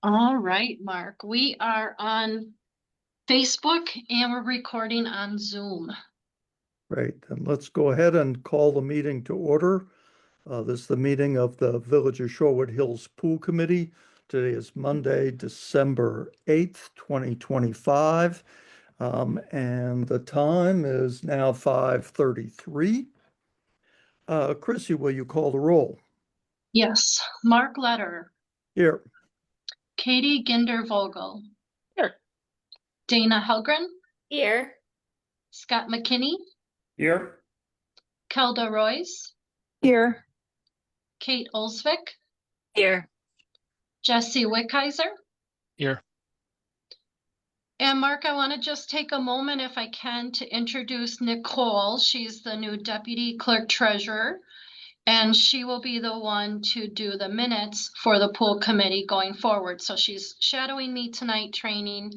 All right, Mark, we are on Facebook and we're recording on Zoom. Great, then let's go ahead and call the meeting to order. This is the meeting of the Village of Shorewood Hills Pool Committee. Today is Monday, December 8th, 2025. And the time is now 5:33. Chrissy, will you call the roll? Yes, Mark Letter, Here. Katie Ginder-Vogel. Here. Dana Helgren. Here. Scott McKinney. Here. Kelda Royce. Here. Kate Olsvik. Here. Jesse Wickheiser. Here. And Mark, I want to just take a moment, if I can, to introduce Nicole. She's the new Deputy Clerk Treasurer, and she will be the one to do the minutes for the pool committee going forward. So she's shadowing me tonight, training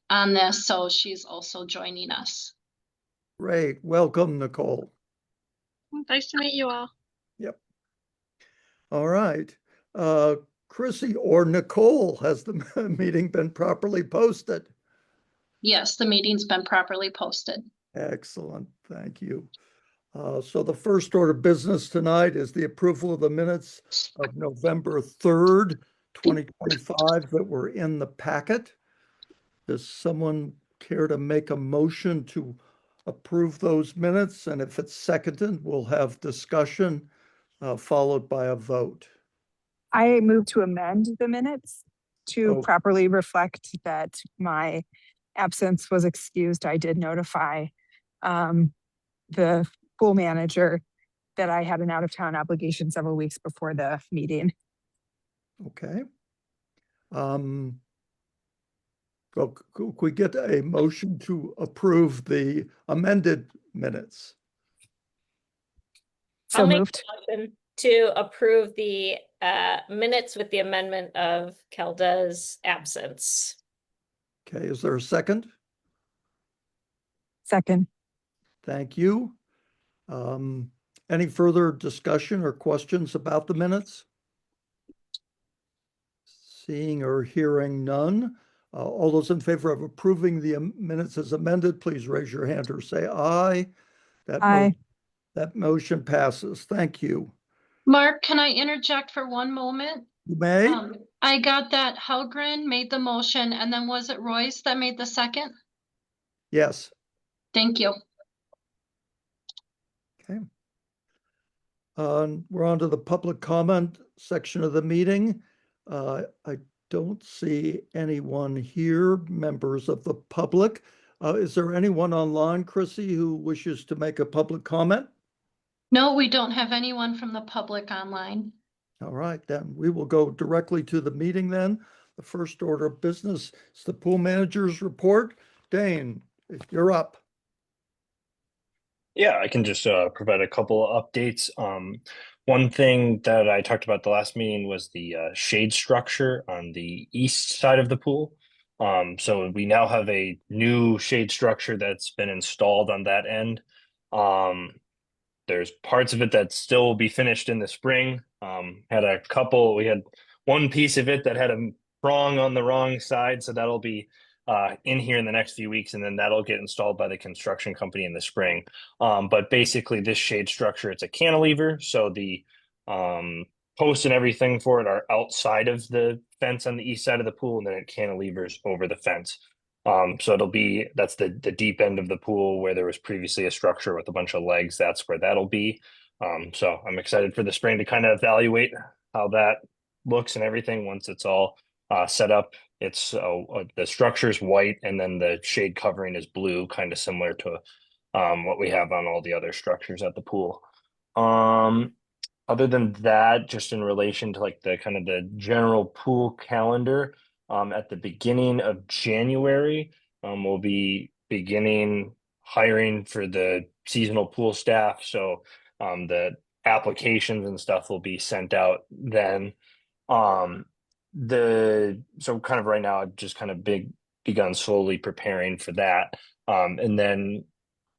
on this, so she's also joining us. Great, welcome, Nicole. Nice to meet you all. Yep. All right. Chrissy or Nicole, has the meeting been properly posted? Yes, the meeting's been properly posted. Excellent, thank you. So the first order of business tonight is the approval of the minutes of November 3rd, 2025 that were in the packet. Does someone care to make a motion to approve those minutes? And if it's seconded, we'll have discussion followed by a vote. I move to amend the minutes to Oh. properly reflect that my absence was excused. I did notify the pool manager that I had an out-of-town obligation several weeks before the meeting. Okay. Well, could we get a motion to approve the amended minutes? So I'll make moved. a motion to approve the minutes with the amendment of Kelda's absence. Okay, is there a second? Second. Thank you. Any further discussion or questions about the minutes? Seeing or hearing none. All those in favor of approving the minutes as amended, please raise your hand or say aye. Aye. That motion passes. Thank you. Mark, can I interject for one moment? You may. I got that Helgren made the motion, and then was it Royce that made the second? Yes. Thank you. Okay. We're on to the public comment section of the meeting. I don't see anyone here, members of the public. Is there anyone online, Chrissy, who wishes to make a public comment? No, we don't have anyone from the public online. All right, then we will go directly to the meeting then. The first order of business is the pool manager's report. Dane, you're up. Yeah, I can just provide a couple of updates. One thing that I talked about the last meeting was the shade structure on the east side of the pool. So we now have a new shade structure that's been installed on that end. There's parts of it that still will be finished in the spring. We had one piece of it that had a prong on the wrong side, so that'll be in here in the next few weeks, and then that'll get installed by the construction company in the spring. But basically this shade structure, it's a cantilever, so the posts and everything for it are outside of the fence on the east side of the pool, and then it cantilevers over the fence. So that's the deep end of the pool where there was previously a structure with a bunch of legs. That's where that'll be. So I'm excited for the spring to kind of evaluate how that looks and everything once it's all set up. It's the structure's white and then the shade covering is blue, kind of similar to what we have on all the other structures at the pool. Other than that, just in relation to like the kind of the general pool calendar, at the beginning of January, we'll be beginning hiring for the seasonal pool staff. So the applications and stuff will be sent out then. So kind of right now I've just kind of begun slowly preparing for that. And then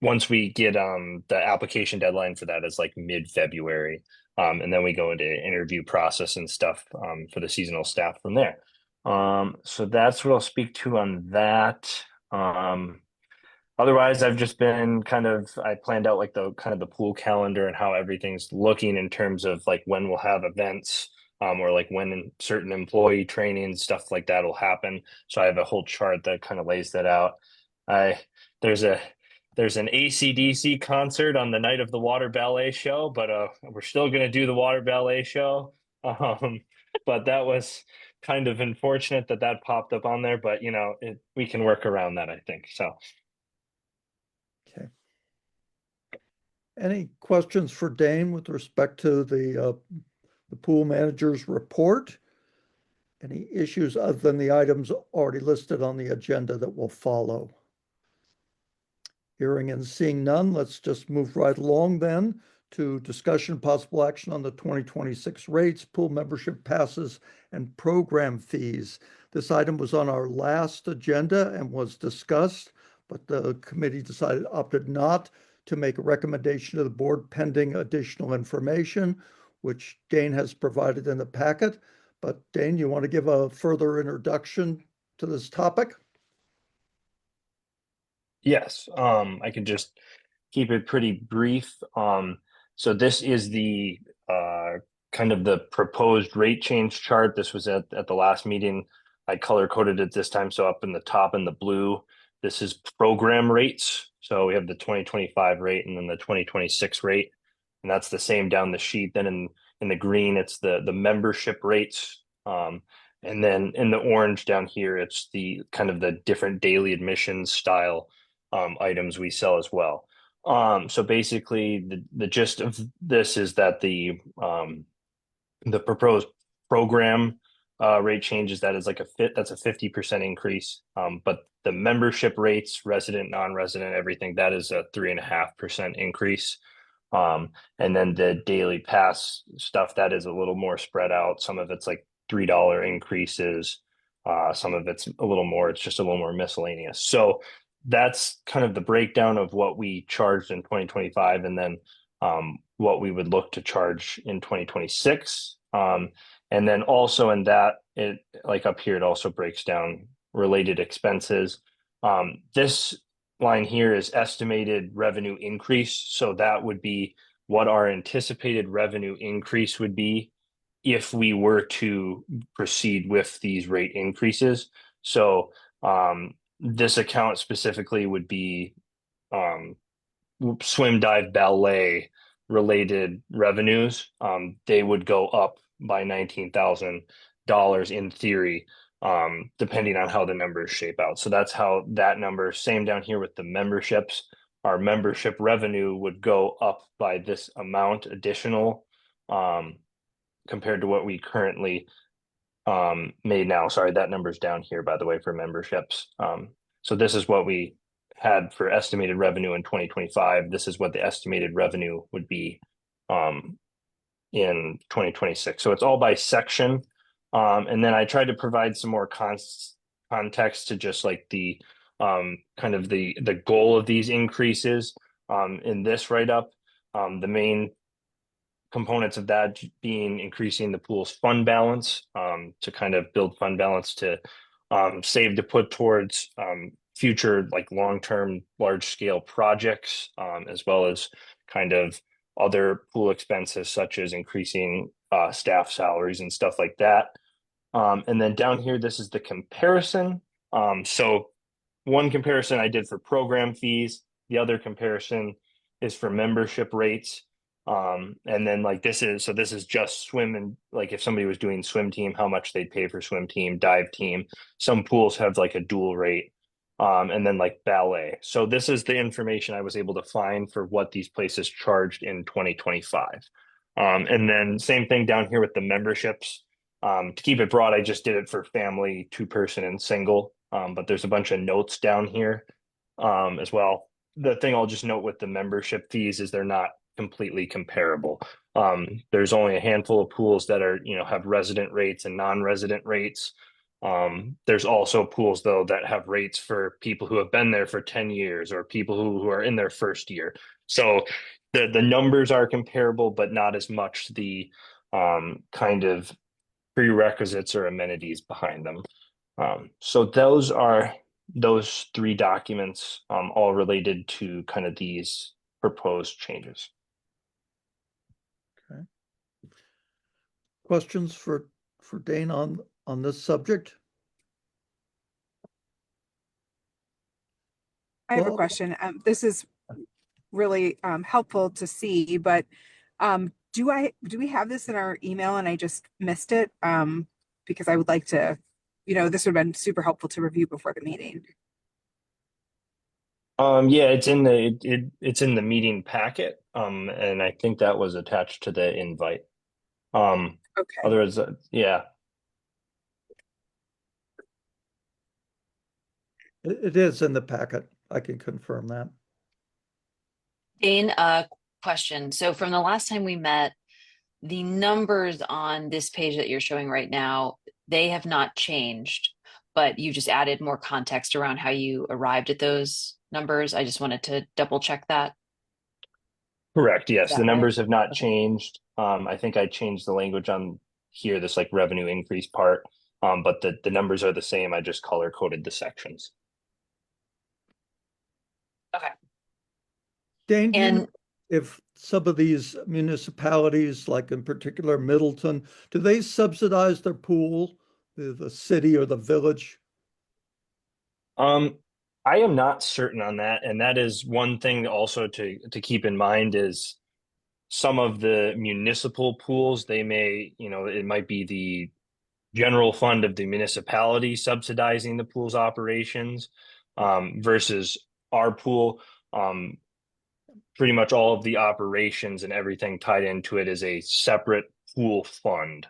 once we get the application deadline for that is like mid-February. And then we go into interview process and stuff for the seasonal staff from there. So that's what I'll speak to on that. Otherwise, I've just been I planned out like the kind of the pool calendar and how everything's looking in terms of like when we'll have events, or like when certain employee training, stuff like that will happen. So I have a whole chart that kind of lays that out. I there's a there's an AC/DC concert on the night of the water ballet show, but we're still gonna do the water ballet show. But that was kind of unfortunate that that popped up on there, but you know, we can work around that, I think. So Okay. Any questions for Dane with respect to the pool manager's report? Any issues other than the items already listed on the agenda that will follow? Hearing and seeing none, let's just move right along then to discussion possible action on the 2026 rates, pool membership passes, and program fees. This item was on our last agenda and was discussed, but the committee opted not to make a recommendation to the board pending additional information, which Dane has provided in the packet. But Dane, you want to give a further introduction to this topic? yes, I can just keep it pretty brief. So this is the kind of the proposed rate change chart. This was at the last meeting. I color coded it this time. So up in the top in the blue, this is program rates. So we have the 2025 rate and then the 2026 rate. And that's the same down the sheet. Then in the green, it's the membership rates. And then in the orange down here, it's the kind of the different daily admissions style items we sell as well. So basically the gist of this is that the proposed program rate change is that is like that's a 50% increase. But the membership rates, resident, non-resident, everything, that is a 3.5% increase. And then the daily pass stuff, that is a little more spread out. Some of it's like $3 increases. Some of it's a little more, it's just a little more miscellaneous. So that's kind of the breakdown of what we charged in 2025 and then what we would look to charge in 2026. And then also in that, it like up here, it also breaks down related expenses. This line here is estimated revenue increase. So that would be what our anticipated revenue increase would be if we were to proceed with these rate increases. So this account specifically would be swim, dive, ballet related revenues. They would go up by $19,000 in theory, depending on how the numbers shape out. So that's how that number, same down here with the memberships, our membership revenue would go up by this amount additional compared to what we currently made now. Sorry, that number's down here, by the way, for memberships. So this is what we had for estimated revenue in 2025. This is what the estimated revenue would be in 2026. So it's all by section. And then I tried to provide some more context to just like the kind of the goal of these increases in this write-up. The main components of that being increasing the pool's fund balance to kind of build fund balance to save to put towards future like long-term large scale projects, as well as kind of other pool expenses such as increasing staff salaries and stuff like that. And then down here, this is the comparison. So one comparison I did for program fees, the other comparison is for membership rates. And then like this is just swim, and like if somebody was doing swim team, how much they'd pay for swim team, dive team. Some pools have like a dual rate, and then like ballet. So this is the information I was able to find for what these places charged in 2025. And then same thing down here with the memberships. To keep it broad, I just did it for family, 2-person, and single. But there's a bunch of notes down here as well. The thing I'll just note with the membership fees is they're not completely comparable. There's only a handful of pools that are, have resident rates and non-resident rates. There's also pools though that have rates for people who have been there for 10 years or people who are in their first year. So the numbers are comparable, but not as much the kind of prerequisites or amenities behind them. So those are those three documents, all related to kind of these proposed changes. Questions for Dane on this subject? I have a Well- question. This is really helpful to see, but do we have this in our email and I just missed it? Because I would like to, this would have been super helpful to review before the meeting. Yeah, it's in it's in the meeting packet. And I think that was attached to the invite. Okay. Otherwise, yeah. It is in the packet. I can confirm that. Dane, a question. So from the last time we met, the numbers on this page that you're showing right now, they have not changed, but you just added more context around how you arrived at those numbers. I just wanted to double check that. Correct. Yes, that the right? numbers have not Okay. changed. I think I changed the language on here, this like revenue increase part. But the numbers are the same. I just color coded the sections. Okay. Dane, do you know And if some of these municipalities, like in particular Middleton, do they subsidize their pool, the city or the village? I am not certain on that, and that is one thing also to keep in mind is some of the municipal pools, they may, it might be the general fund of the municipality subsidizing the pool's operations, versus our pool. Pretty much all of the operations and everything tied into it is a separate pool fund.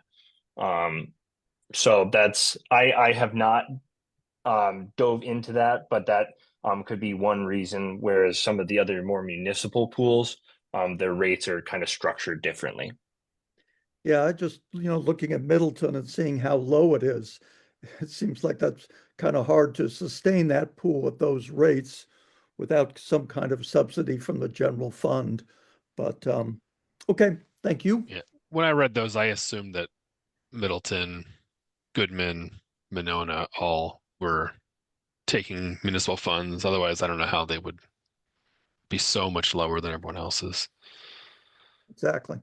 So that's I have not dove into that, but that could be one reason. Whereas some of the other more municipal pools, their rates are kind of structured differently. Yeah, I just, looking at Middleton and seeing how low it is, it seems like that's kind of hard to sustain that pool at those rates without some kind of subsidy from the general fund. But okay, thank you. Yeah. When I read those, I assumed that Middleton, Goodman, Monona all were taking municipal funds. Otherwise, I don't know how they would be so much lower than everyone else's. Exactly.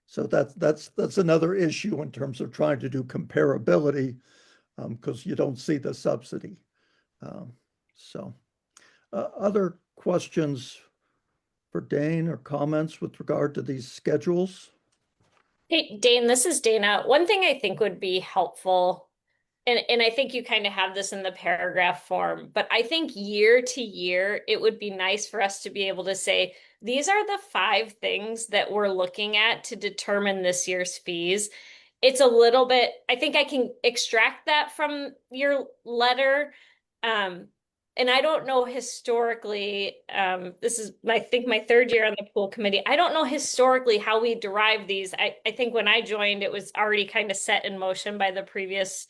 So that's another issue in terms of trying to do comparability, because you don't see the subsidy. So other questions for Dane or comments with regard to these schedules? Hey, Dane, this is Dana. One thing I think would be helpful, and I think you kind of have this in the paragraph form, but I think year to year, it would be nice for us to be able to say, these are the 5 things that we're looking at to determine this year's fees. It's a little bit, I think I can extract that from your letter. And I don't know historically, this is I think my 3rd year on the pool committee. I don't know historically how we derive these. I think when I joined, it was already kind of set in motion by the previous,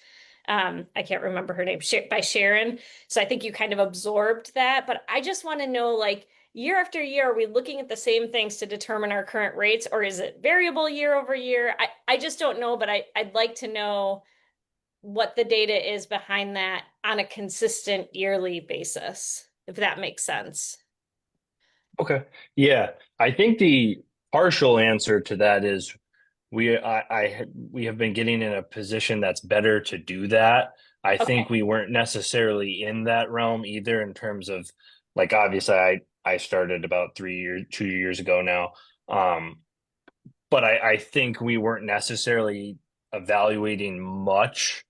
I can't remember her name, by Sharon. So I think you kind of absorbed that. But I just want to know, like, year after year, are we looking at the same things to determine our current rates, or is it variable year over year? I just don't know, but I'd like to know what the data is behind that on a consistent yearly basis, if that makes sense. Okay. Yeah. I think the partial answer to that is we have been getting in a position that's better to do that. I think Okay. we weren't necessarily in that realm either in terms of, like, obviously I started about 2 years ago now. But I think we weren't necessarily evaluating much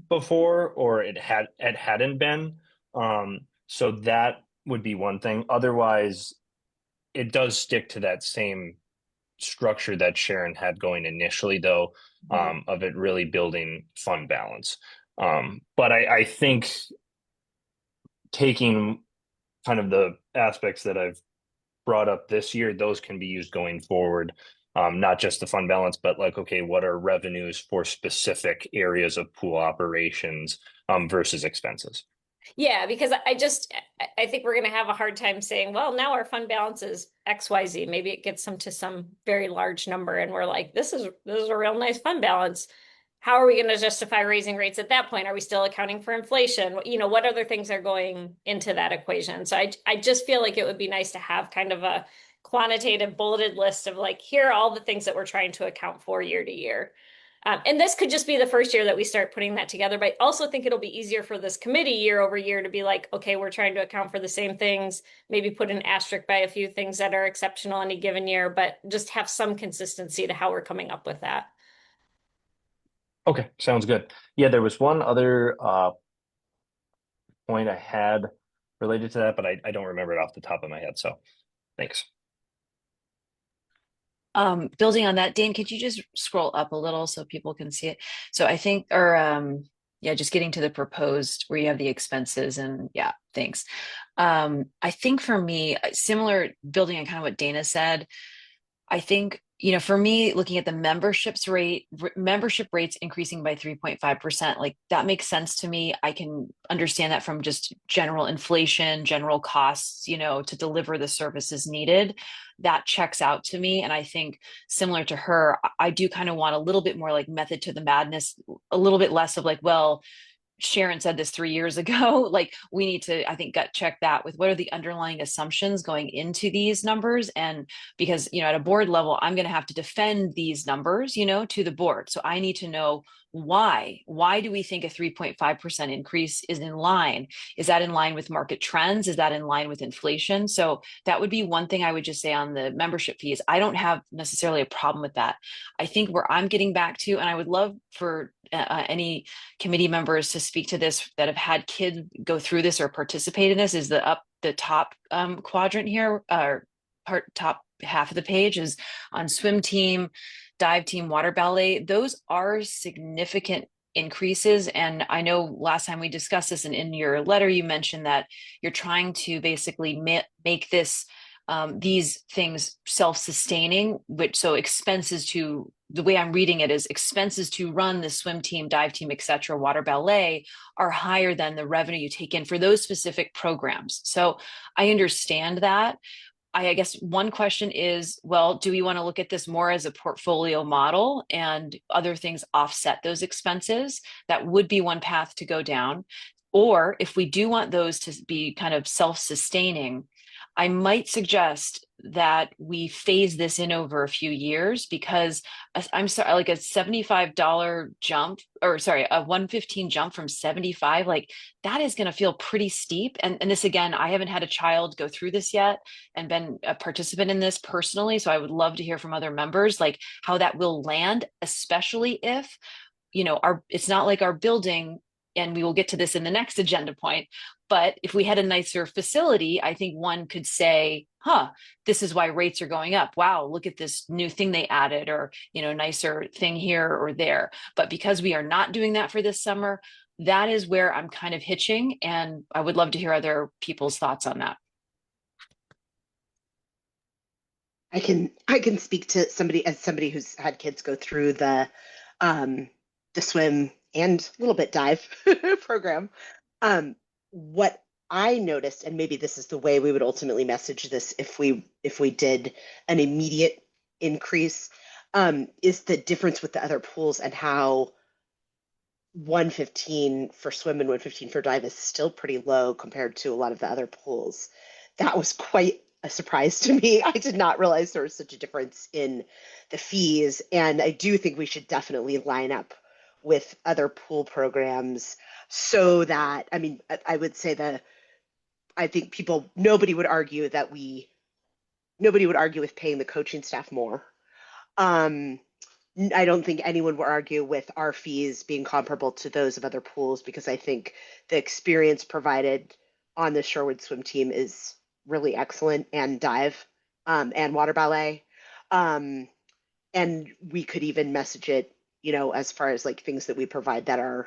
before, or it hadn't been. So that would be one thing. Otherwise, it does stick to that same structure that Sharon had going initially, though, of it really building fund balance. But I think taking kind of the aspects that I've brought up this year, those can be used going forward. Not just the fund balance, but like, okay, what are revenues for specific areas of pool operations versus expenses? Yeah, because I think we're going to have a hard time saying, well, now our fund balance is XYZ. Maybe it gets them to some very large number, and we're like, this is a real nice fund balance. How are we going to justify raising rates at that point? Are we still accounting for inflation? You know, what other things are going into that equation? So I just feel like it would be nice to have kind of a quantitative bulleted list of like, here are all the things that we're trying to account for year to year. And this could just be the first year that we start putting that together, but I also think it'll be easier for this committee year over year to be like, okay, we're trying to account for the same things, maybe put an asterisk by a few things that are exceptional any given year, but just have some consistency to how we're coming up with that. Okay, sounds good. Yeah, there was one other point I had related to that, but I don't remember it off the top of my head. So thanks. Building on that, Dane, could you just scroll up a little so people can see it? So I think, yeah, just getting to the proposed where you have the expenses and yeah, thanks. I think for me, similar building on kind of what Dana said, I think, you know, for me, looking at the membership rates increasing by 3.5%, like that makes sense to me. I can understand that from just general inflation, general costs, you know, to deliver the services needed. That checks out to me. And I think similar to her, I do kind of want a little bit more like method to the madness, a little bit less of like, well, Sharon said this 3 years ago. Like we need to, I think, gut check that with what are the underlying assumptions going into these numbers. And because, you know, at a board level, I'm going to have to defend these numbers, you know, to the board. So I need to know why do we think a 3.5% increase is in line? Is that in line with market trends? Is that in line with inflation? So that would be one thing I would just say on the membership fees. I don't have necessarily a problem with that. I think where I'm getting back to, and I would love for any committee members to speak to this that have had kids go through this or participate in this, is the top quadrant here, or top half of the page is on swim team, dive team, water ballet. Those are significant increases. And I know last time we discussed this, and in your letter, you mentioned that you're trying to basically make this these things self-sustaining, which so expenses to, the way I'm reading it is expenses to run the swim team, dive team, etc., water ballet are higher than the revenue you take in for those specific programs. So I understand that. I guess one question is, well, do we want to look at this more as a portfolio model and other things offset those expenses? That would be one path to go down. Or if we do want those to be kind of self-sustaining, I might suggest that we phase this in over a few years, because I'm sorry, like a $75 jump, or sorry, a 115 jump from 75, like that is going to feel pretty steep. And this, again, I haven't had a child go through this yet and been a participant in this personally. So I would love to hear from other members, like how that will land, especially if, you know, it's not like our building, and we will get to this in the next agenda point. But if we had a nicer facility, I think one could say, this is why rates are going up. Wow, look at this new thing they added, or, you know, nicer thing here or there. But because we are not doing that for this summer, that is where I'm kind of hitching. And I would love to hear other people's thoughts on that. I can speak to somebody who's had kids go through the swim and a little bit dive program. What I noticed, and maybe this is the way we would ultimately message this if we did an immediate increase, is the difference with the other pools and how 115 for swim and 115 for dive is still pretty low compared to a lot of the other pools. That was quite a surprise to me. I did not realize there was such a difference in the fees, and I do think we should definitely line up with other pool programs, so that, I mean, I would say that I think nobody would argue with paying the coaching staff more. I don't think anyone would argue with our fees being comparable to those of other pools, because I think the experience provided on the Shorewood swim team is really excellent, and dive and water ballet. And we could even message it, you know, as far as like things that we provide that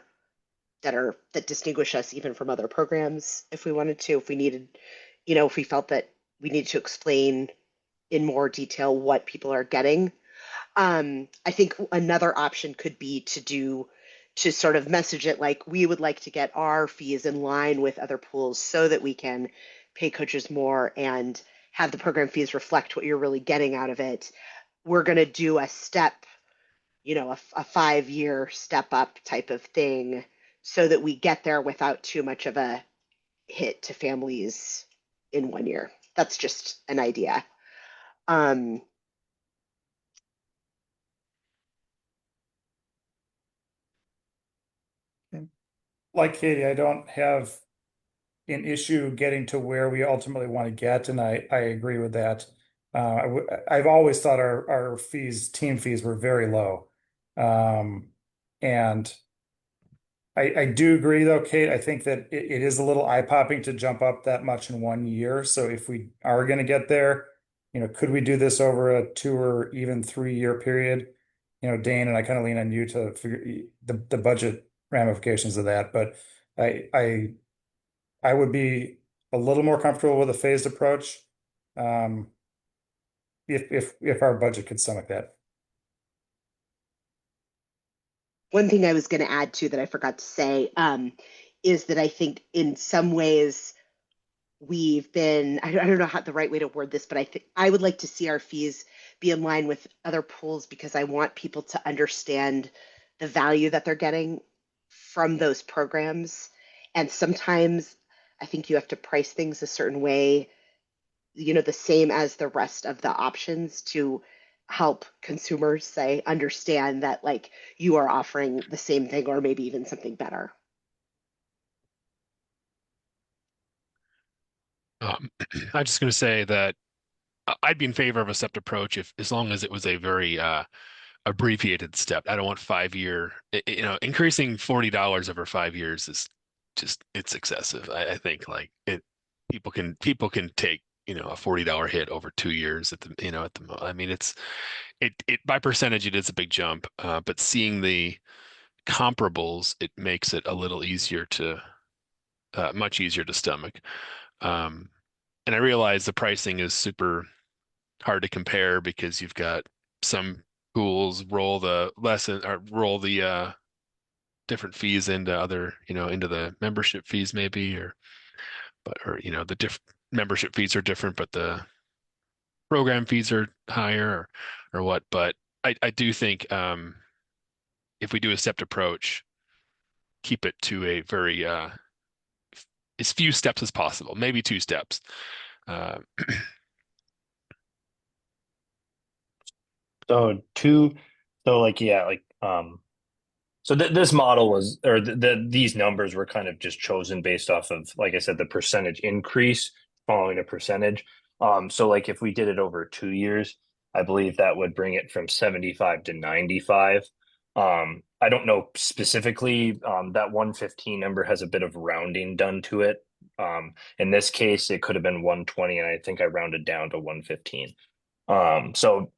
distinguish us even from other programs, if we wanted to, if we needed, you know, if we felt that we needed to explain in more detail what people are getting. I think another option could be to do to sort of message it like we would like to get our fees in line with other pools so that we can pay coaches more and have the program fees reflect what you're really getting out of it. We're going to do a step, you know, a 5-year step up type of thing so that we get there without too much of a hit to families in 1 year. That's just an idea. Like Katie, I don't have an issue getting to where we ultimately want to get, and I agree with that. I've always thought our fees, team fees, were very low. And I do agree though, Kate, I think that it is a little eye-popping to jump up that much in 1 year. So if we are going to get there, you know, could we do this over a 2 or even 3-year period? You know, Dane, and I kind of lean on you to figure the budget ramifications of that, but I would be a little more comfortable with a phased approach. If our budget could stomach that. One thing I was going to add to that I forgot to say is that I think in some ways we've been, I don't know how the right way to word this, but I think I would like to see our fees be in line with other pools because I want people to understand the value that they're getting from those programs. And sometimes I think you have to price things a certain way, you know, the same as the rest of the options to help consumers say understand that like you are offering the same thing or maybe even something better. I'm just going to say that I'd be in favor of a stepped approach if, as long as it was a very abbreviated step. I don't want 5-year, you know, increasing $40 over 5 years is just, it's excessive. I think like it, people can take, you know, a $40 hit over 2 years at the, you know, I mean, it by percentage, it is a big jump, but seeing the comparables, it makes it a little easier to, much easier to stomach. And I realize the pricing is super hard to compare because you've got some pools roll the lesson or roll the different fees into other, you know, into the membership fees maybe, or you know, the different membership fees are different, but the program fees are higher or what. But I do think if we do a stepped approach, keep it to a very as few steps as possible, maybe 2 steps. So like yeah, like so this model was, or these numbers were kind of just chosen based off of, like I said, the percentage increase following a percentage. So like if we did it over 2 years, I believe that would bring it from 75 to 95. I don't know specifically, that 115 number has a bit of rounding done to it. In this case, it could have been 120, and I think I rounded down to 115. So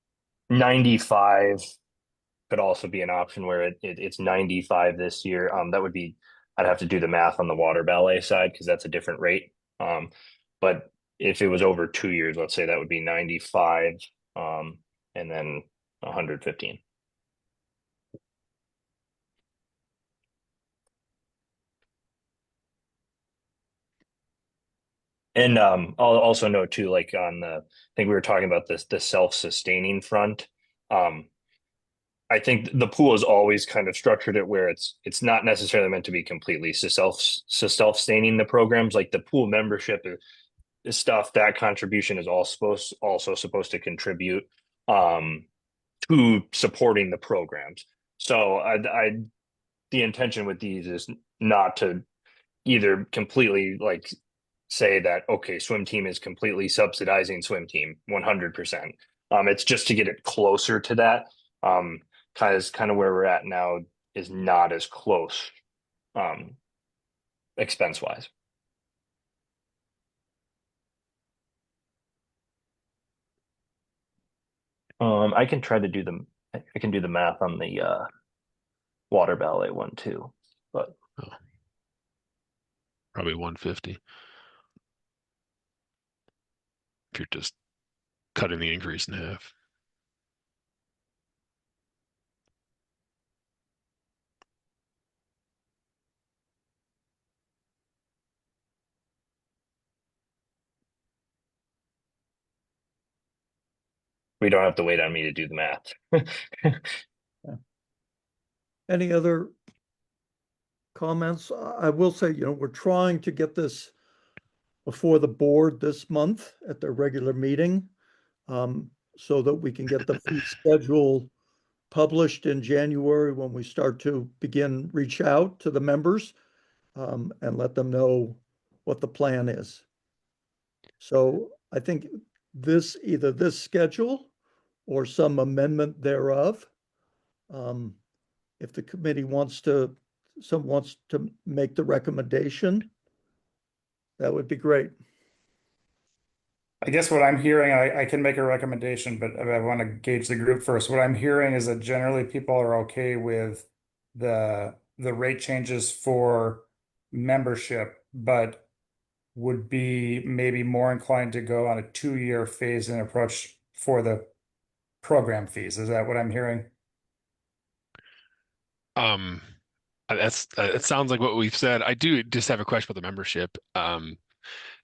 95 could also be an option where it's 95 this year. That would be, I'd have to do the math on the water ballet side because that's a different rate. But if it was over 2 years, let's say that would be 95, and then 115. And I'll also note too, like on the, I think we were talking about this, the self-sustaining front. I think the pool is always kind of structured it where it's not necessarily meant to be completely self-sustaining the programs. Like the pool membership is stuff that contribution is also supposed to contribute to supporting the programs. So the intention with these is not to either completely like say that okay, swim team is completely subsidizing swim team 100%. It's just to get it closer to that. Kind of where we're at now is not as close, expense wise. I can try to do I can do the math on the water ballet one too, but Probably 150 if you're just cutting the increase in half. we don't have to wait on me to do the math. Any other comments? I will say, we're trying to get this before the board this month at their regular meeting, so that we can get the fee schedule published in January when we start to reach out to the members, and let them know what the plan is. So I think either this schedule or some amendment thereof, if the committee wants to make the recommendation, that would be great. I guess what I'm hearing, I can make a recommendation, but I want to gauge the group first. What I'm hearing is that generally people are okay with the rate changes for membership, but would be maybe more inclined to go on a 2-year phase-in approach for the program fees. Is that what I'm hearing? It sounds like what we've said. I do just have a question about the membership.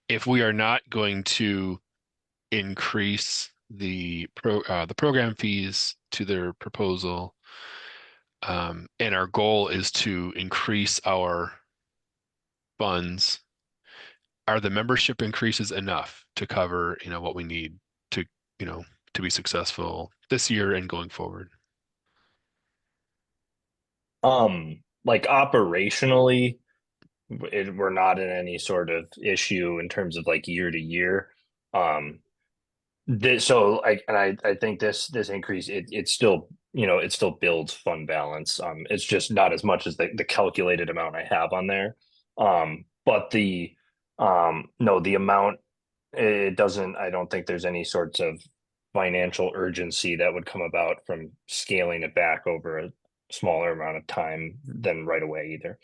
If we are not going to increase the program fees to their proposal, and our goal is to increase our funds, are the membership increases enough to cover, what we need to, to be successful this year and going forward? Like operationally, we're not in any sort of issue in terms of like year to year. I think this increase, it still, it still builds fund balance. It's just not as much as the calculated amount I have on there. But no, the amount, it doesn't, I don't think there's any sorts of financial urgency that would come about from scaling it back over a smaller amount of time than right away either.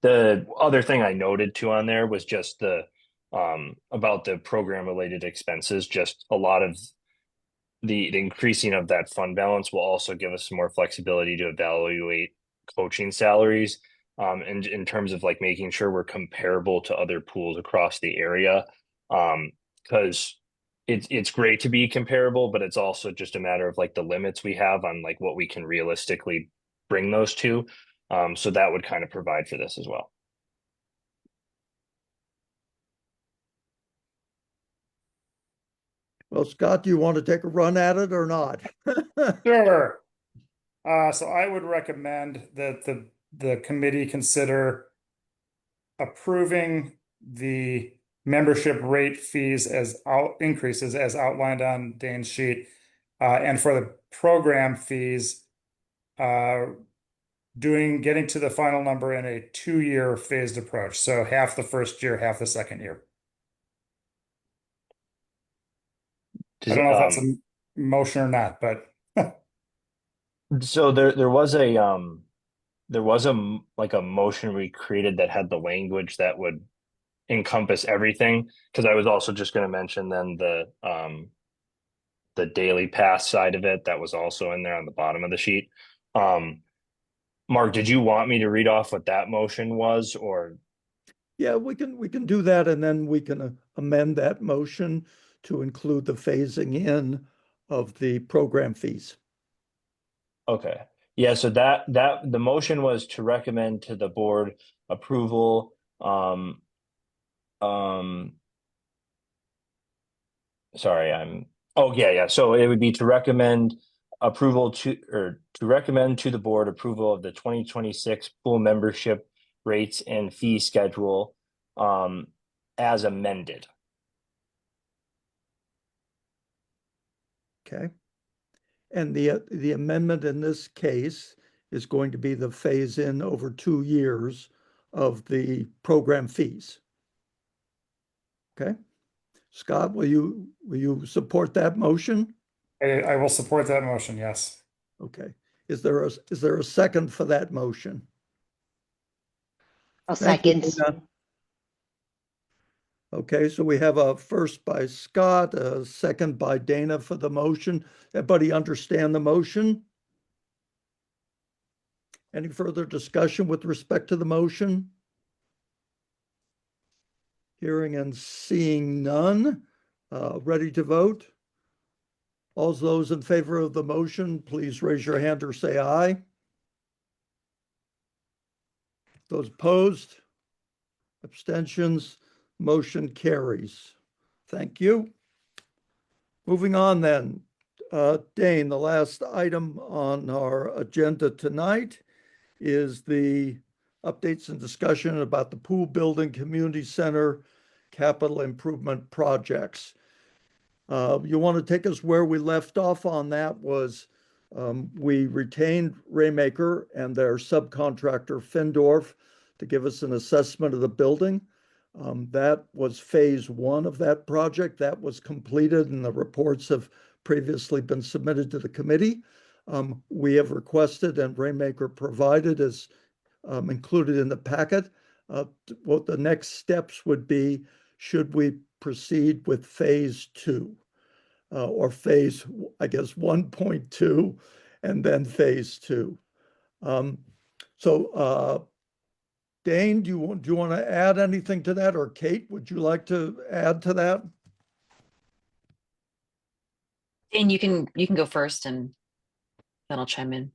The other thing I noted too on there was just about the program related expenses. Just a lot of the increasing of that fund balance will also give us some more flexibility to evaluate coaching salaries, and in terms of like making sure we're comparable to other pools across the area, because it's great to be comparable, but it's also just a matter of like the limits we have on like what we can realistically bring those to. So that would kind of provide for this as well. Well, Scott, do you want to take a run at it or not? Sure. So I would recommend that the committee consider approving the membership rate fees as increases as outlined on Dane's sheet. And for the program fees, getting to the final number in a 2-year phased approach. So half the first year, half the second year. I don't know if that's a motion or not, but so there was a like a motion we created that had the language that would encompass everything, because I was also just going to mention then the daily pass side of it that was also in there on the bottom of the sheet. Mark, did you want me to read off what that motion was, or? Yeah, we can do that, and then we can amend that motion to include the phasing in of the program fees. Okay. Yeah, so that the motion was to recommend to the board approval. Sorry, yeah. So it would be to recommend approval to recommend to the board approval of the 2026 pool membership rates and fee schedule as amended. Okay. And the amendment in this case is going to be the phase in over 2 years of the program fees. Okay. Scott, will you support that motion? I will support that motion. Yes. Okay. Is there a second for that motion? I'll Thank you, second. Dana. Okay, so we have a first by Scott, a second by Dana for the motion. Everybody understand the motion? Any further discussion with respect to the motion? Hearing and seeing none. Ready to vote? All those in favor of the motion, please raise your hand or say aye. Those opposed? Abstentions? Motion carries. Thank you. Moving on then. Dane, the last item on our agenda tonight is the updates and discussion about the pool building community center capital improvement projects. You want to take us where we left off on that was we retained Raymaker and their subcontractor Findorf to give us an assessment of the building. That was phase one of that project. That was completed and the reports have previously been submitted to the committee. We have requested and Raymaker provided as included in the packet what the next steps would be should we proceed with phase two or phase, I guess, 1.2 and then phase two. Dane, do you want to add anything to that, or Kate, would you like to add to that? And you can go first and then I'll chime in.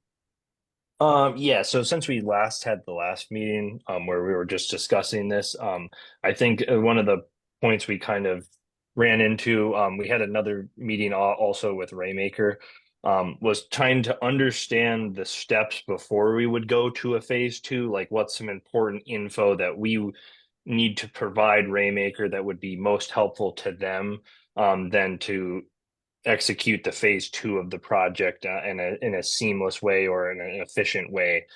Yeah, so since we last had the last meeting where we were just discussing this, I think one of the points we kind of ran into, we had another meeting also with Raymaker, was trying to understand the steps before we would go to a phase two, like what's some important info that we need to provide Raymaker that would be most helpful to them than to execute the phase two of the project in a seamless way or in an efficient way.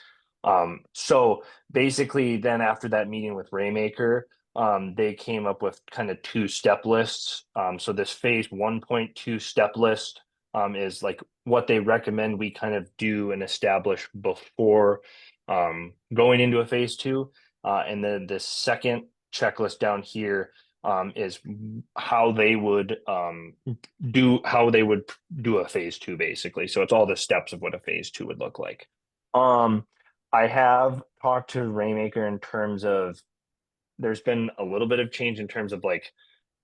So basically then after that meeting with Raymaker, they came up with kind of two step lists. So this phase 1.2 step list is like what they recommend we kind of do and establish before going into a phase two. And then the second checklist down here is how they would do a phase two, basically. So it's all the steps of what a phase two would look like. I have talked to Raymaker in terms of there's been a little bit of change in terms of like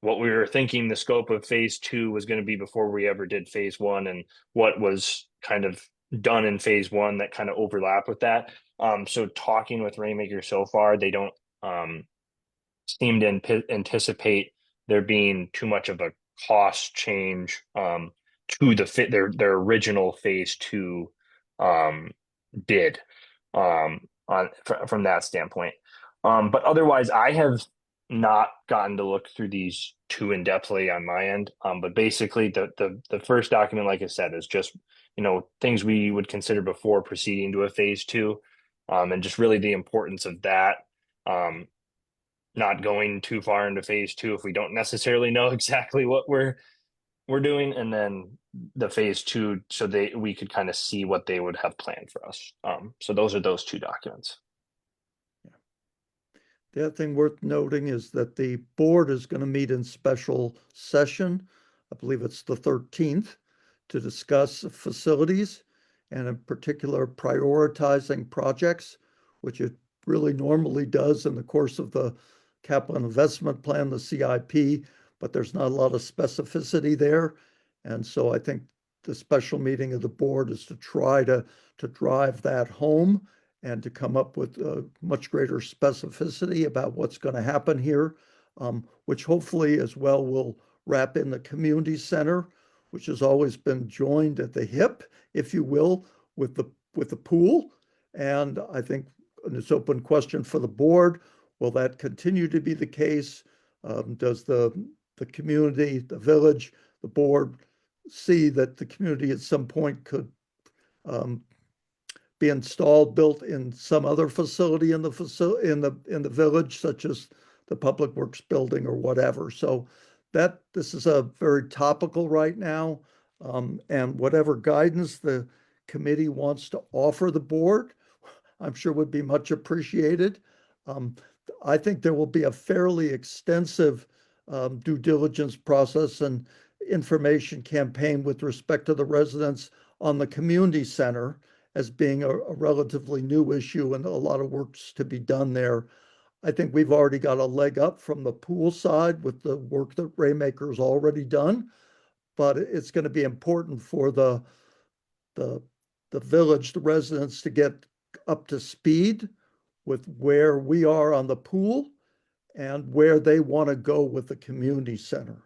what we were thinking the scope of phase two was going to be before we ever did phase one, and what was kind of done in phase one that kind of overlap with that. So talking with Raymaker so far, they don't seem to anticipate there being too much of a cost change to the fit their original phase two bid from that standpoint. But otherwise, I have not gotten to look through these too in-depthly on my end. But basically, the first document, like I said, is just things we would consider before proceeding to a phase two, and just really the importance of that. Not going too far into phase two if we don't necessarily know exactly what we're doing, and then the phase two so we could kind of see what they would have planned for us. So those are those two documents. The other thing worth noting is that the board is going to meet in special session, I believe it's the 13th, to discuss facilities and in particular prioritizing projects, which it really normally does in the course of the capital investment plan, the CIP, but there's not a lot of specificity there. And so I think the special meeting of the board is to try to drive that home and to come up with much greater specificity about what's going to happen here, which hopefully as well will wrap in the community center, which has always been joined at the hip, if you will, with the pool. And I think it's open question for the board. Will that continue to be the case? Does the community, the village, the board see that the community at some point could be built in some other facility in the village, such as the Public Works building or whatever? So this is a very topical right now, and whatever guidance the committee wants to offer the board, I'm sure would be much appreciated. I think there will be a fairly extensive due diligence process and information campaign with respect to the residents on the community center as being a relatively new issue and a lot of work's to be done there. I think we've already got a leg up from the pool side with the work that Raymaker's already done. but it's going to be important for the village, the residents, to get up to speed with where we are on the pool and where they want to go with the community center.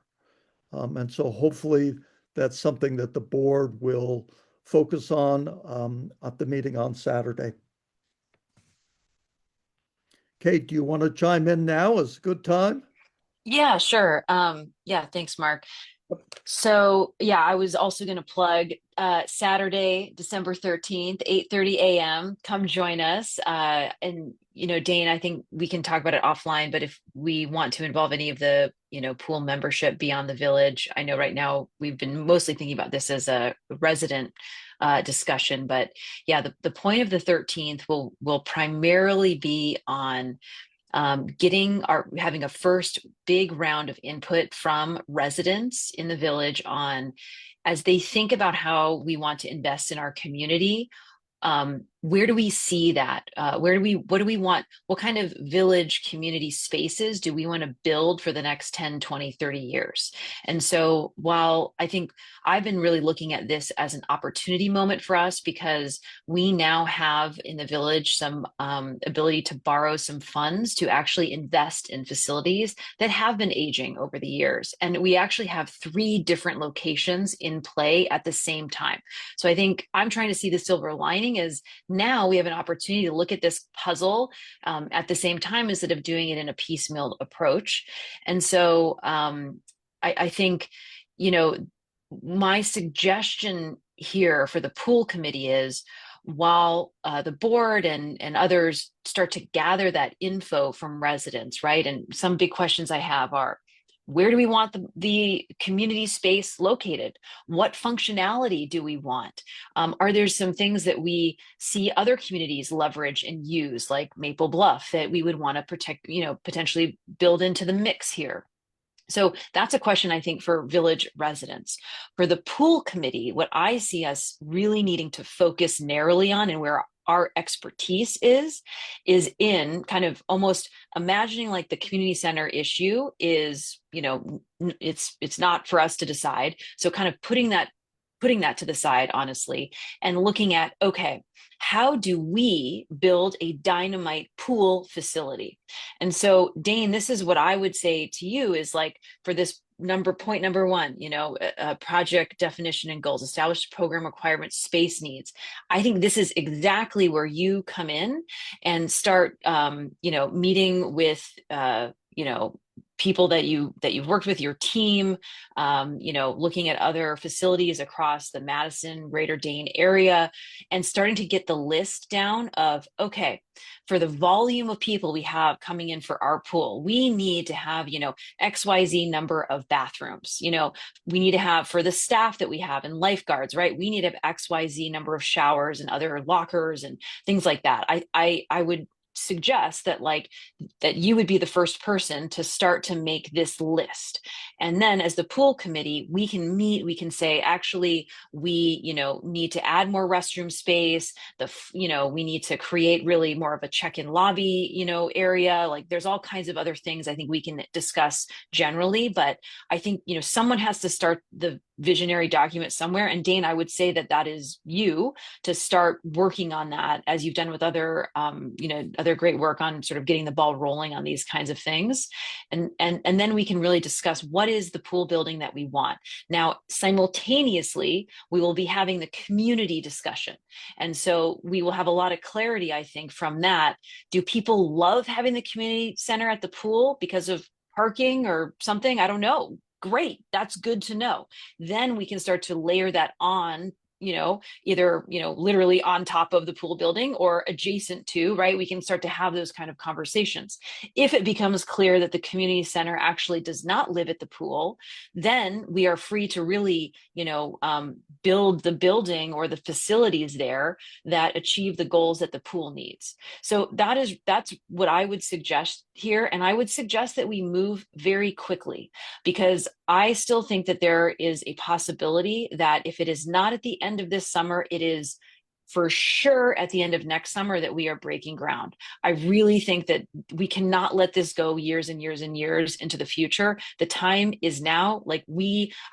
And so hopefully that's something that the board will focus on at the meeting on Saturday. Kate, do you want to chime in now? Is a good time? Yeah, sure. Yeah, thanks, Mark. So yeah, I was also going to plug Saturday, December 13th, 8:30 a.m. Come join us. And Dane, I think we can talk about it offline, but if we want to involve any of the, pool membership beyond the village, I know right now we've been mostly thinking about this as a resident discussion, but yeah, the point of the 13th will primarily be on having a first big round of input from residents in the village on, as they think about how we want to invest in our community, where do we see that? What do we want? What kind of village community spaces do we want to build for the next 10, 20, 30 years? And so while I think I've been really looking at this as an opportunity moment for us, because we now have in the village some ability to borrow some funds to actually invest in facilities that have been aging over the years. And we actually have 3 different locations in play at the same time. So I think I'm trying to see the silver lining is now we have an opportunity to look at this puzzle at the same time instead of doing it in a piecemeal approach. And so I think, my suggestion here for the pool committee is, while the board and others start to gather that info from residents, right? And some big questions I have are, where do we want the community space located? What functionality do we want? Are there some things that we see other communities leverage and use, like Maple Bluff, that we would want to protect, potentially build into the mix here? So that's a question, I think, for village residents. For the pool committee, what I see us really needing to focus narrowly on, and where our expertise is in kind of almost imagining like the community center issue is, it's not for us to decide. So kind of putting that to the side, honestly, and looking at, okay, how do we build a dynamite pool facility? And so, Dane, this is what I would say to you is, like, for this point number 1, project definition and goals, established program requirements, space needs. I think this is exactly where you come in and start, meeting with, people that you've worked with, your team, looking at other facilities across the Madison, Greater Dane area, and starting to get the list down of, okay, for the volume of people we have coming in for our pool, we need to have, XYZ number of bathrooms. We need to have, for the staff that we have and lifeguards, right? We need to have XYZ number of showers and other lockers and things like that. I would suggest that that you would be the first person to start to make this list. And then as the pool committee, we can meet, we can say, actually, we, need to add more restroom space. We need to create really more of a check-in lobby, area. Like, there's all kinds of other things I think we can discuss generally, but I think, someone has to start the visionary document somewhere. And Dane, I would say that is you to start working on that, as you've done with other, other great work on sort of getting the ball rolling on these kinds of things. And then we can really discuss what is the pool building that we want. Now, simultaneously, we will be having the community discussion. And so we will have a lot of clarity, I think, from that. Do people love having the community center at the pool because of parking or something? I don't know. Great. That's good to know. Then we can start to layer that on, either, literally on top of the pool building or adjacent to, right? We can start to have those kind of conversations. If it becomes clear that the community center actually does not live at the pool, then we are free to really, build the building or the facilities there that achieve the goals that the pool needs. So that's what I would suggest here. And I would suggest that we move very quickly, because I still think that there is a possibility that if it is not at the end of this summer, it is for sure at the end of next summer that we are breaking ground. I really think that we cannot let this go years and years and years into the future. The time is now. Like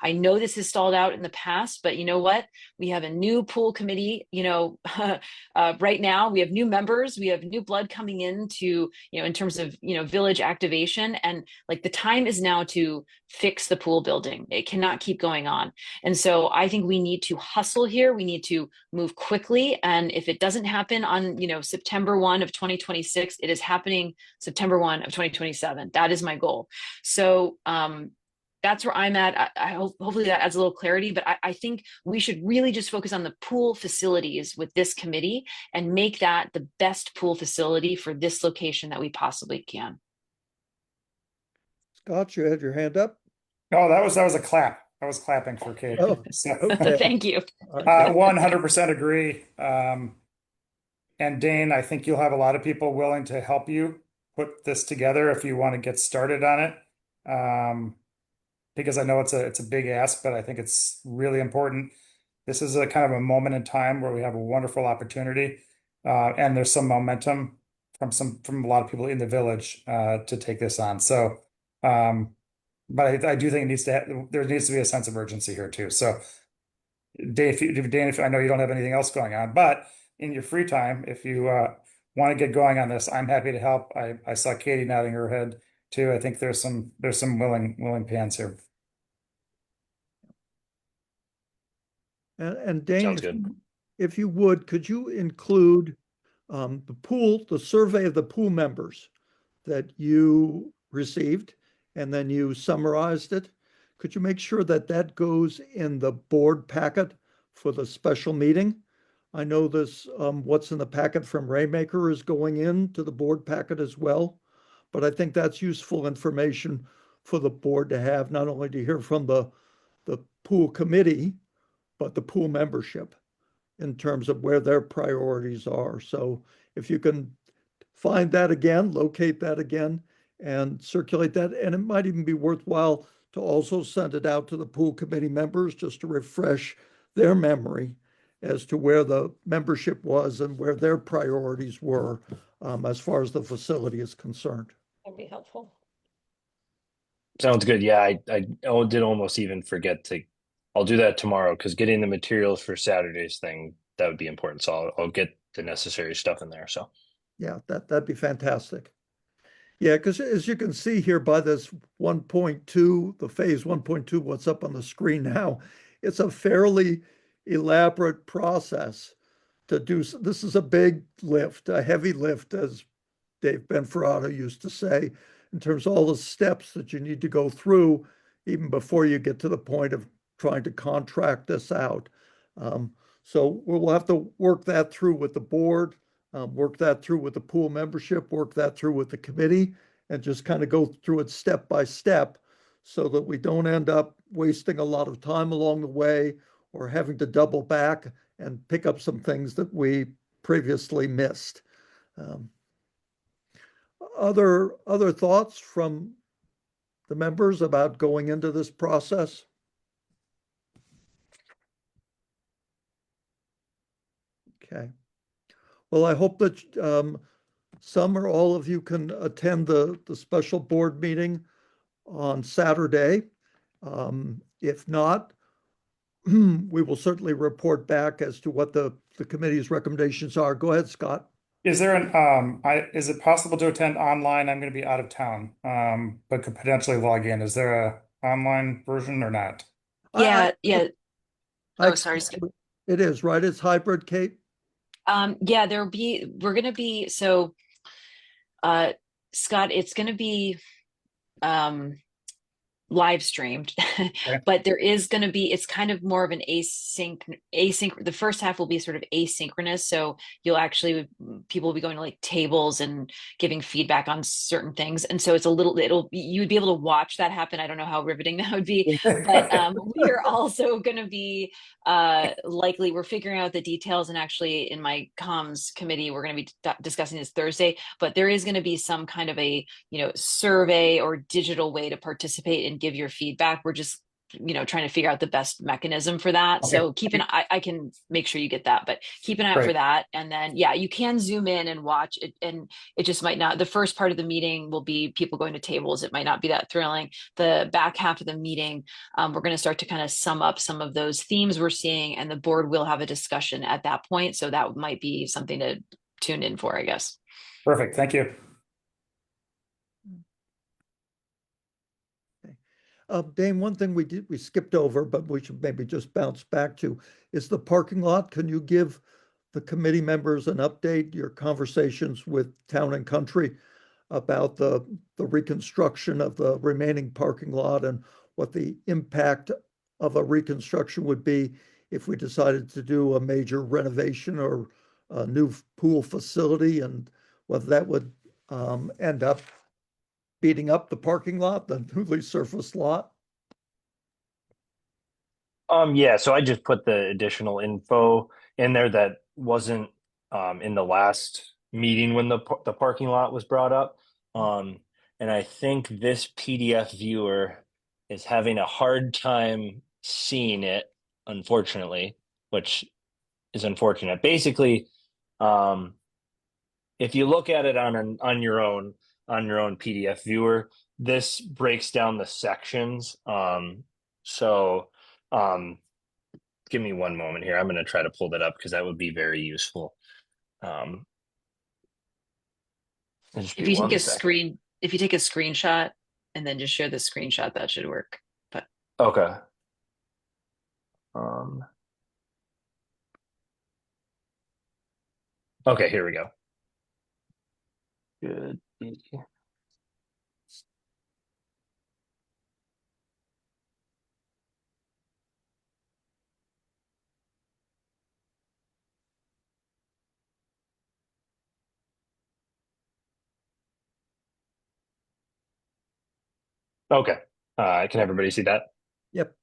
I know this has stalled out in the past, but you know what? We have a new pool committee, right now we have new members, we have new blood coming into, in terms of, village activation. And like the time is now to fix the pool building. It cannot keep going on. And so I think we need to hustle here. We need to move quickly. And if it doesn't happen on, September 1 of 2026, it is happening September 1 of 2027. That is my goal. So that's where I'm at. Hopefully that adds a little clarity, but I think we should really just focus on the pool facilities with this committee and make that the best pool facility for this location that we possibly can. Scott, you had your hand up? Oh, that was a clap. I was clapping for Kate. Oh, So, okay. Thank you. 100% agree. And Dane, I think you'll have a lot of people willing to help you put this together if you want to get started on it. Because I know it's a big ask, but I think it's really important. This is a kind of a moment in time where we have a wonderful opportunity, and there's some momentum from a lot of people in the village to take this on. So, but I do think there needs to be a sense of urgency here too. So, Dane, if I know you don't have anything else going on, but in your free time, if you want to get going on this, I'm happy to help. I saw Katie nodding her head too. I think there's some willing hands here. And Dane, Sounds good. if you would, could you include the survey of the pool members that you received, and then you summarized it? Could you make sure that that goes in the board packet for the special meeting? I know this, what's in the packet from Rainmaker is going into the board packet as well, but I think that's useful information for the board to have, not only to hear from the pool committee, but the pool membership in terms of where their priorities are. So if you can find that again, locate that again, and circulate that, and it might even be worthwhile to also send it out to the pool committee members just to refresh their memory as to where the membership was and where their priorities were as far as the facility is concerned. That'd be helpful. Sounds good. Yeah, I did almost even forget to. I'll do that tomorrow because getting the materials for Saturday's thing, that would be important. So I'll get the necessary stuff in there. So yeah, that'd be fantastic. Yeah, because as you can see here by this 1.2, the phase 1.2, what's up on the screen now, it's a fairly elaborate process to do. This is a big lift, a heavy lift, as Dave Benferrado used to say, in terms of all the steps that you need to go through even before you get to the point of trying to contract this out. So we'll have to work that through with the board, work that through with the pool membership, work that through with the committee, and just kind of go through it step by step so that we don't end up wasting a lot of time along the way or having to double back and pick up some things that we previously missed. Other thoughts from the members about going into this process? Okay. Well, I hope that some or all of you can attend the special board meeting on Saturday. If not, we will certainly report back as to what the committee's recommendations are. Go ahead, Scott. Is there is it possible to attend online? I'm going to be out of town, but could potentially log in. Is there a online version or not? Yeah. Oh, I- sorry. It is, right? It's hybrid, Kate? Yeah, we're going to be, so, Scott, it's going to be, live streamed, but there is going to be, it's kind of more of an async, the first half will be sort of asynchronous. So people will be going to like tables and giving feedback on certain things. And so you'd be able to watch that happen. I don't know how riveting that would be, but we are also going to be likely, we're figuring out the details, and actually in my comms committee, we're going to be discussing this Thursday, but there is going to be some kind of a, survey or digital way to participate and give your feedback. We're just trying to figure out the best mechanism for that. Okay. So I can make sure you get that, but keep an eye out for Great. that. And then, yeah, you can zoom in and watch it. And it just might not, the first part of the meeting will be people going to tables. It might not be that thrilling. The back half of the meeting, we're going to start to kind of sum up some of those themes we're seeing, and the board will have a discussion at that point. So that might be something to tune in for, I guess. Perfect. Thank you. Dane, one thing we skipped over, but we should maybe just bounce back to, is the parking lot. Can you give the committee members an update, your conversations with Town and Country about the reconstruction of the remaining parking lot and what the impact of a reconstruction would be if we decided to do a major renovation or a new pool facility, and whether that would end up beating up the parking lot, the newly surfaced lot? Yeah, so I just put the additional info in there that wasn't in the last meeting when the parking lot was brought up. And I think this PDF viewer is having a hard time seeing it, unfortunately, which is unfortunate. Basically, if you look at it on your own PDF viewer, this breaks down the sections. So give me one moment here. I'm going to try to pull that up because that would be very useful. If you take a screenshot and then just share the screenshot, that should work. But okay. Okay, here we go. Good. Okay. Can everybody see that? Yep.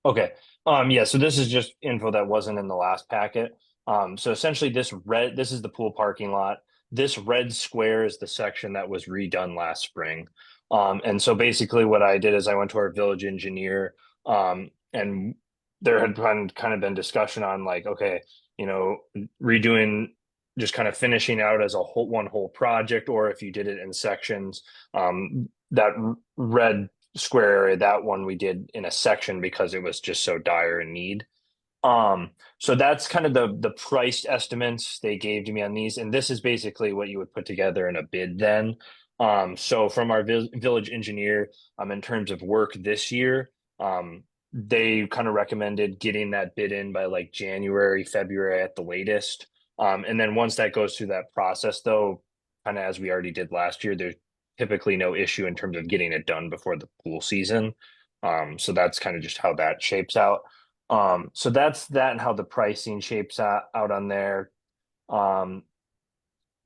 Okay. Yeah, so this is just info that wasn't in the last packet. So essentially this is the pool parking lot. This red square is the section that was redone last spring. And so basically what I did is I went to our village engineer, and there had been discussion on like, okay, redoing, just kind of finishing out as a one whole project, or if you did it in sections. That red square area, that one we did in a section because it was just so dire in need. So that's kind of the price estimates they gave to me on these, and this is basically what you would put together in a bid then. So from our village engineer, in terms of work this year, they kind of recommended getting that bid in by like January, February at the latest. And then once that goes through that process, though, kind of as we already did last year, there's typically no issue in terms of getting it done before the pool season. So that's kind of just how that shapes out. So that's that, and how the pricing shapes out on there.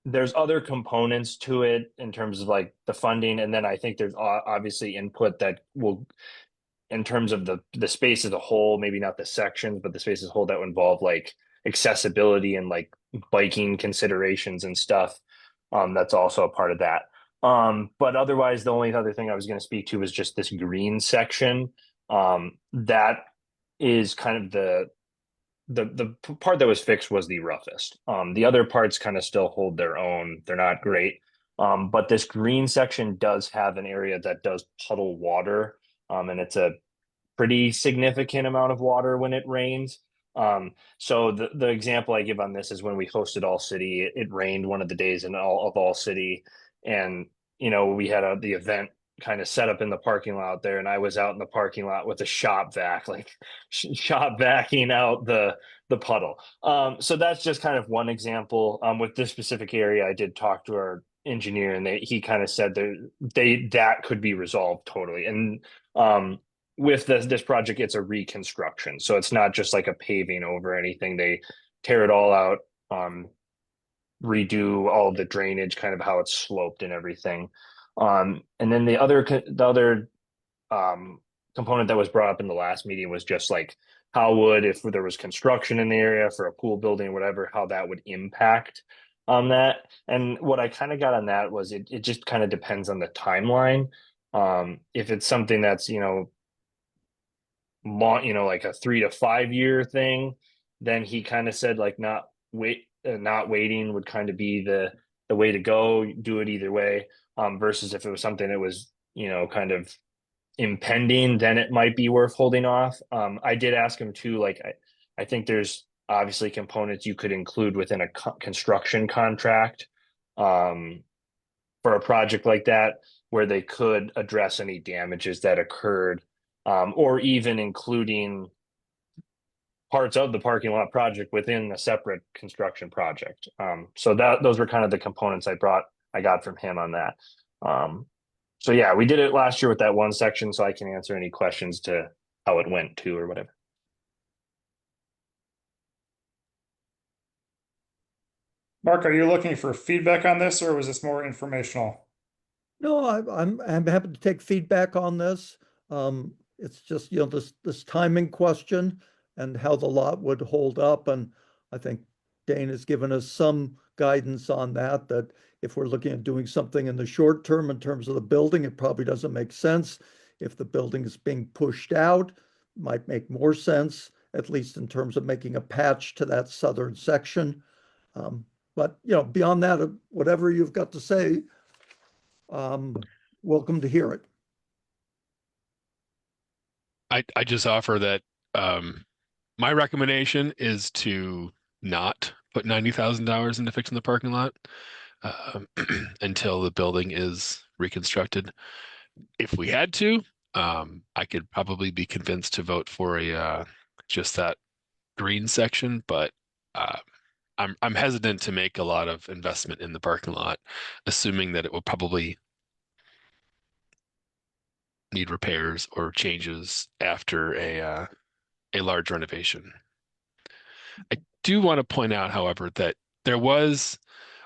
There's other components to it in terms of like the funding, and then I think there's obviously input that will, in terms of the space as a whole, maybe not the sections, but the space as a whole, that would involve like accessibility and like biking considerations and stuff. That's also a part of that. But otherwise, the only other thing I was going to speak to was just this green section. That is kind of the part that was fixed was the roughest. The other parts kind of still hold their own. They're not great. But this green section does have an area that does puddle water. And it's a pretty significant amount of water when it rains. So the example I give on this is when we hosted All City, it rained one of the days in All City, and we had the event kind of set up in the parking lot there, and I was out in the parking lot with a shop vac, like shop vacuuming out the puddle. So that's just kind of one example. With this specific area, I did talk to our engineer, and he kind of said that could be resolved totally. And with this project, it's a reconstruction, so it's not just like a paving over anything. They tear it all out, redo all the drainage, kind of how it's sloped and everything. And then the other component that was brought up in the last meeting was just like how would, if there was construction in the area for a pool building or whatever, how that would impact on that. And what I kind of got on that was it just kind of depends on the timeline. If it's something that's like a 3 to 5 year thing, then he kind of said like not waiting would kind of be the way to go, do it either way. Versus if it was something that was, kind of impending, then it might be worth holding off. I did ask him too, like I think there's obviously components you could include within a construction contract for a project like that, where they could address any damages that occurred, or even including parts of the parking lot project within a separate construction project. So those were kind of the components I got from him on that. So yeah, we did it last year with that one section, so I can answer any questions to how it went too or whatever. Mark, are you looking for feedback on this, or was this more informational? No, I'm happy to take feedback on this. It's just, this timing question and how the lot would hold up. And I think Dane has given us some guidance on that if we're looking at doing something in the short term in terms of the building, it probably doesn't make sense. If the building is being pushed out, might make more sense, at least in terms of making a patch to that southern section. But, beyond that, whatever you've got to say, welcome to hear it. I just offer that my recommendation is to not put $90,000 into fixing the parking lot until the building is reconstructed. If we had to, I could probably be convinced to vote for just that green section, but I'm hesitant to make a lot of investment in the parking lot, assuming that it will probably need repairs or changes after a large renovation. I do want to point out, however, that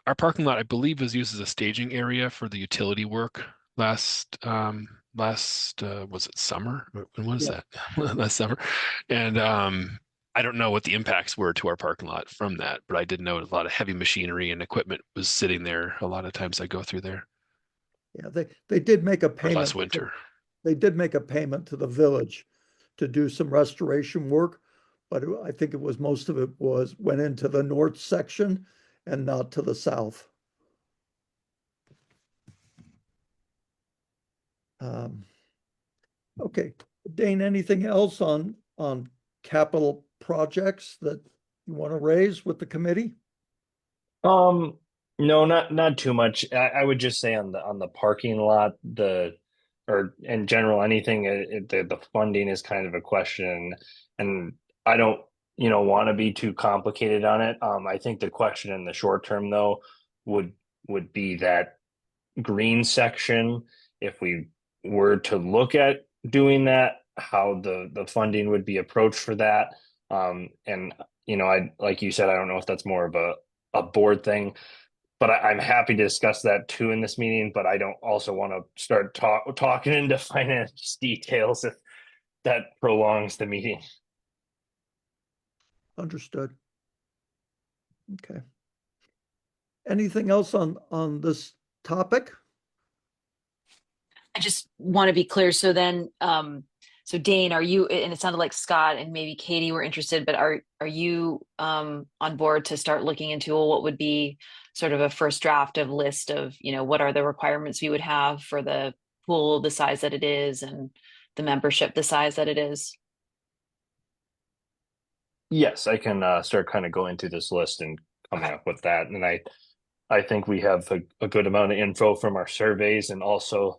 our parking lot, I believe, was used as a staging area for the utility work last was it summer? When was that? Last summer. And I don't know what the impacts were to our parking lot from that, but I did know a lot of heavy machinery and equipment was sitting there a lot of times I go through there. Yeah, they did make a payment. Last winter. They did make a payment to the village to do some restoration work, but I think most of it went into the north section and not to the south. Okay, Dane, anything else on capital projects that you want to raise with the committee? No, not too much. I would just say on the parking lot, or in general, anything, the funding is kind of a question, and I don't, want to be too complicated on it. I think the question in the short term though would be that green section. If we were to look at doing that, how the funding would be approached for that. And I, like you said, I don't know if that's more of a board thing, but I'm happy to discuss that too in this meeting. But I don't also want to start talking into finance details if that prolongs the meeting. Understood. Okay. Anything else on this topic? I just want to be clear. So then, so Dane, are you, and it sounded like Scott and maybe Katie were interested, but are you on board to start looking into what would be sort of a first draft of list of, what are the requirements we would have for the pool, the size that it is, and the membership, the size that it is? Yes, I can start kind of going through this list and coming up with that. And I think we have a good amount of info from our surveys, and also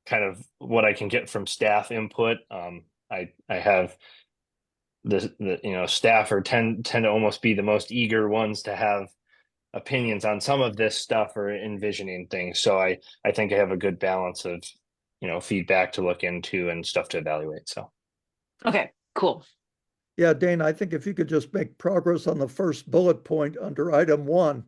kind of what I can get from staff input. I have the staff tend to almost be the most eager ones to have opinions on some of this stuff or envisioning things. So I think I have a good balance of feedback to look into and stuff to evaluate. So Okay, cool. Yeah, Dane, I think if you could just make progress on the first bullet point under item 1,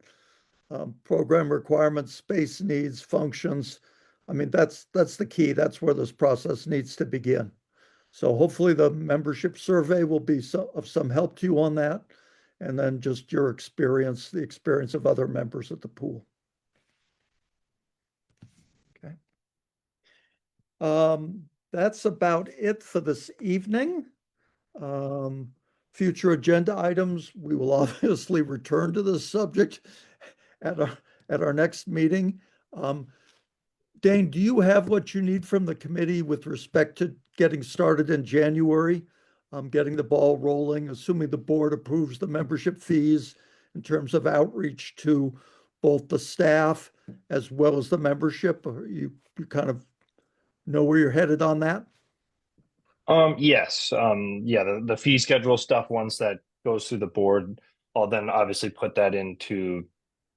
program requirements, space needs, functions. I mean, that's the key. That's where this process needs to begin. So hopefully the membership survey will be of some help to you on that. And then just your experience, the experience of other members at the pool. Okay. That's about it for this evening. Future agenda items, we will obviously return to this subject at our next meeting. Dane, do you have what you need from the committee with respect to getting started in January? Getting the ball rolling, assuming the board approves the membership fees in terms of outreach to both the staff as well as the membership? Or you kind of know where you're headed on that? Yes. Yeah, the fee schedule stuff, once that goes through the board, I'll then obviously put that into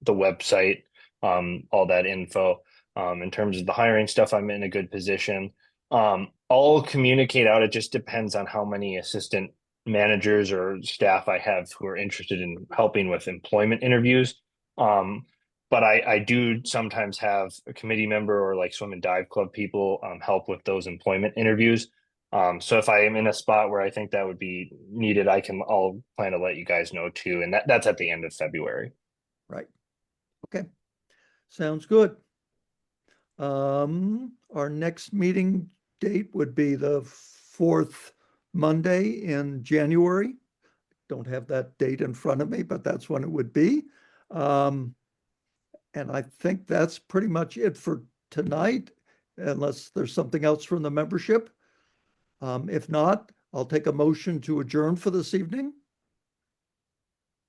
the website, all that info. In terms of the hiring stuff, I'm in a good position. I'll communicate out. It just depends on how many assistant managers or staff I have who are interested in helping with employment interviews. But I do sometimes have a committee member or like swim and dive club people help with those employment interviews. So if I am in a spot where I think that would be needed, I'll plan to let you guys know too. And that's at the end of February. Right. Okay. Sounds good. Our next meeting date would be the 4th Monday in January. Don't have that date in front of me, but that's when it would be. And I think that's pretty much it for tonight, unless there's something else from the membership. If not, I'll take a motion to adjourn for this evening.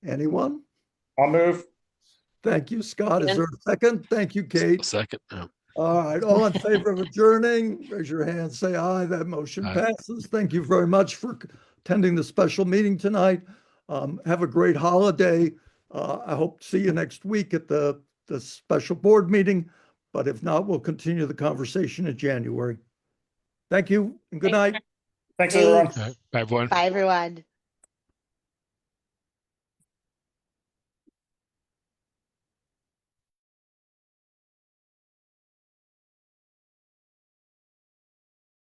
Anyone? I'll move. Thank you, Scott. Is there a second? Thank you, Kate. A second. Yeah. All right, all in favor of adjourning, raise your hand, say aye. That motion Aye. passes. Thank you very much for attending the special meeting tonight. Have a great holiday. I hope to see you next week at the special board meeting, but if not, we'll continue the conversation in January. Thank you and good night. Thanks, everyone. All right. Bye, everyone. Bye, everyone.